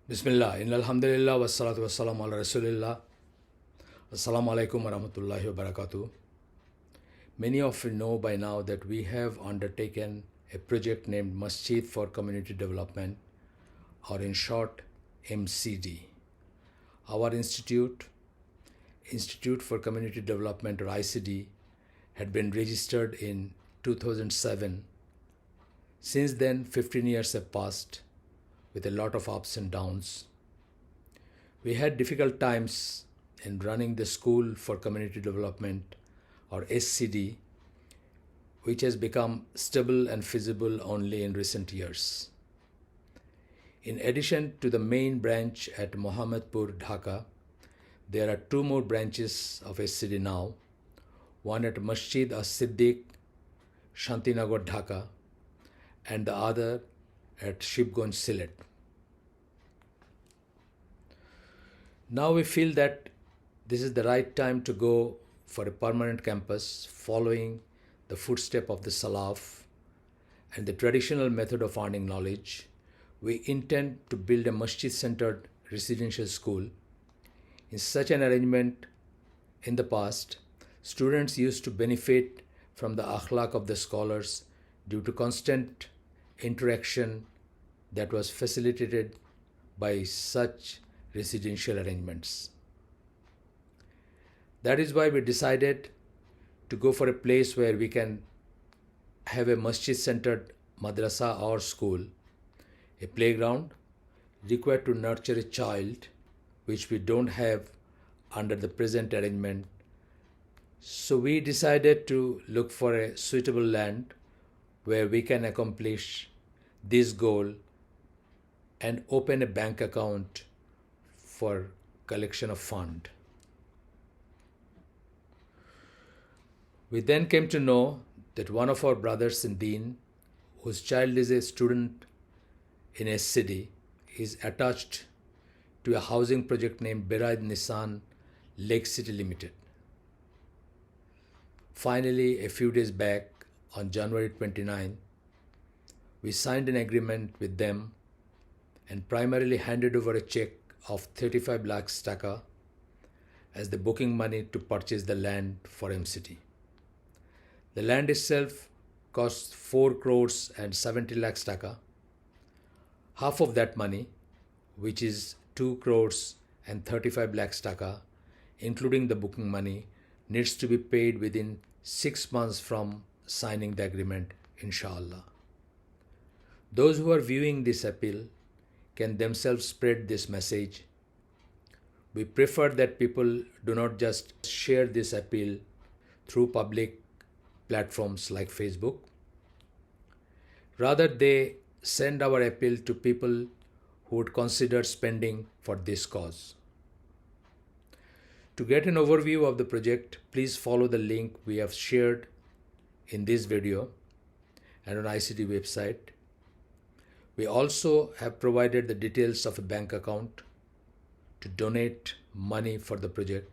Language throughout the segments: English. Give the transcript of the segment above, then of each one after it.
Bismillah, in alhamdulillah, wassalatu wassalamu ala rasulillah. Assalamu alaikum wa rahmatullahi wa barakatuh. Many of you know by now that we have undertaken a project named Masjid for Community Development, or in short, MCD. Our institute for Community Development, or ICD, had been registered in 2007. Since then, 15 years have passed, with a lot of ups and downs. We had difficult times in running the School for Community Development, or SCD, which has become stable and feasible only in recent years. In addition to the main branch at Mohammadpur, Dhaka, there are two more branches of SCD now, one at Masjid as-Siddiq, Shantinagar, Dhaka, and the other at Shibganj, Sylhet. Now we feel that this is the right time to go for a permanent campus following the footstep of the Salaf and the traditional method of earning knowledge. We intend to build a masjid-centered residential school. In such an arrangement, in the past, students used to benefit from the akhlaq of the scholars due to constant interaction that was facilitated by such residential arrangements. That is why we decided to go for a place where we can have a masjid-centered madrasa or school, a playground required to nurture a child, which we don't have under the present arrangement. So we decided to look for a suitable land where we can accomplish this goal and open a bank account for collection of fund. We then came to know that one of our brothers in Deen, whose child is a student in SCD, is attached to a housing project named Beraid Nissan Lake City Limited. Finally, a few days back, on January 29, we signed an agreement with them and primarily handed over a check of 35 lakhs taka as the booking money to purchase the land for MCD. The land itself cost 4 crores and 70 lakhs taka. Half of that money, which is 2 crores and 35 lakhs taka, including the booking money, needs to be paid within 6 months from signing the agreement, inshallah. Those who are viewing this appeal can themselves spread this message. We prefer that people do not just share this appeal through public platforms like Facebook. Rather, they send our appeal to people who would consider spending for this cause. To get an overview of the project, please follow the link we have shared in this video and on ICT website. We also have provided the details of a bank account to donate money for the project.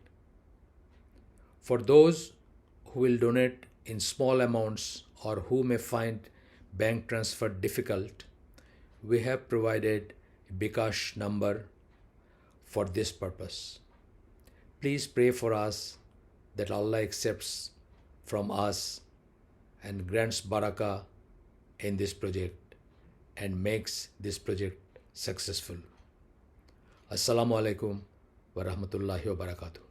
For those who will donate in small amounts or who may find bank transfer difficult, we have provided a Bikash number for this purpose. Please pray for us that Allah accepts from us and grants barakah in this project and makes this project successful. Assalamu alaikum wa rahmatullahi wa barakatuh.